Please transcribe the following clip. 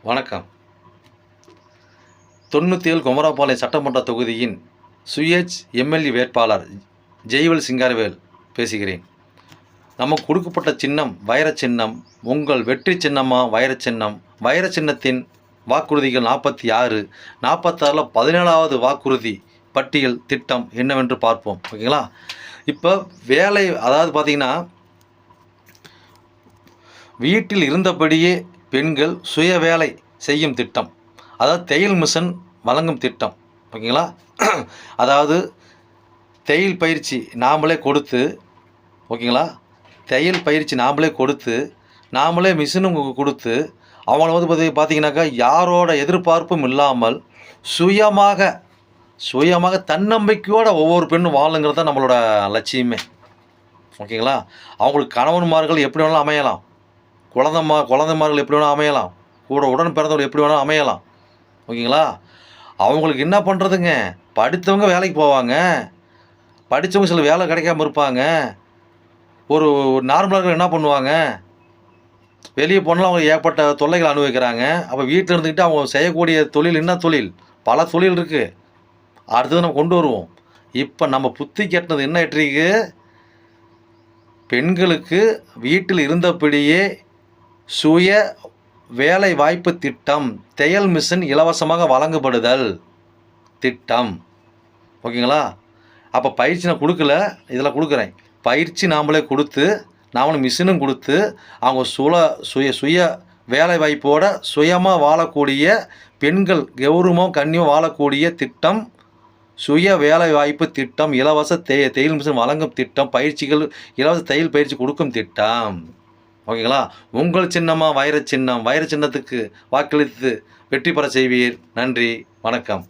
வணக்கம். 97 குமராபாளையம் சட்டமன்ற தொகுதியின் சுயேட்ச் எம்எல்ஏ வேட்பாளர் ஜெய்வேல் சிங்காரவேல் பேசுகிறேன். நமக்கு கொடுக்கப்பட்ட சின்னம் வைர சின்னம். உங்கள் வெற்றி சின்னமா வைர சின்னம்? வைர சின்னத்தின் வாக்குறுதிகள் 46. 46ல் 17வது வாக்குறுதி பட்டியல் திட்டம் என்னவென்று பார்ப்போம். ஓகேங்களா? இப்போ வேலை, அதாவது பார்த்திங்கன்னா, வீட்டில் இருந்தபடியே பெண்கள் சுய வேலை செய்யும் திட்டம், அதாவது தையல் மிஷன் வழங்கும் திட்டம். ஓகேங்களா? அதாவது தையல் பயிற்சி நாமளே கொடுத்து, ஓகேங்களா, தையல் பயிற்சி நாமளே கொடுத்து, நாமளே மிஷினும் கொடுத்து, அவங்கள பார்த்திங்கனாக்கா யாரோட எதிர்பார்ப்பும் இல்லாமல் சுயமாக தன்னம்பிக்கையோடு ஒவ்வொரு பெண்ணும் வாழுங்கிறது தான் நம்மளோட லட்சியமே. ஓகேங்களா? அவங்களுக்கு கணவன்மார்கள் எப்படி வேணாலும் அமையலாம், குழந்தைமார்கள் எப்படி வேணாலும் அமையலாம், கூட உடன் பிறந்தவர்கள் எப்படி வேணாலும் அமையலாம். ஓகேங்களா? அவங்களுக்கு என்ன பண்ணுறதுங்க, படித்தவங்க வேலைக்கு போவாங்க, படித்தவங்க சில வேலை கிடைக்காம இருப்பாங்க. ஒரு நார்மலாக என்ன பண்ணுவாங்க, வெளியே போனாலும் அவங்க ஏற்பட்ட தொல்லைகள் அனுபவிக்கிறாங்க. அப்போ வீட்டில் இருந்துக்கிட்டு அவங்க செய்யக்கூடிய தொழில் என்ன தொழில்? பல தொழில் இருக்குது. அடுத்தது நம்ம கொண்டு வருவோம். இப்போ நம்ம புத்தி கெட்டினது என்ன எட்டிருக்கு, பெண்களுக்கு வீட்டில் இருந்தபடியே சுய வேலை வாய்ப்பு திட்டம், தையல் மிஷின் இலவசமாக வழங்கப்படுதல் திட்டம். ஓகேங்களா? அப்போ பயிற்சி நான் கொடுக்கல, இதில் கொடுக்குறேன். பயிற்சி நாமளே கொடுத்து, நாமளும் மிஷினும் கொடுத்து, அவங்க சுய வேலை வாய்ப்போட சுயமாக வாழக்கூடிய பெண்கள் கௌரவமாக கண்ணியம் வாழக்கூடிய திட்டம், சுய வேலை வாய்ப்பு திட்டம், இலவச தையல் மிஷின் வழங்கும் திட்டம், பயிற்சிகள், இலவச தையல் பயிற்சி கொடுக்கும் திட்டம். ஓகேங்களா? உங்கள் சின்னமாக வைர சின்னம். வைர சின்னத்துக்கு வாக்களித்து வெற்றி பெற செய்வீர். நன்றி, வணக்கம்.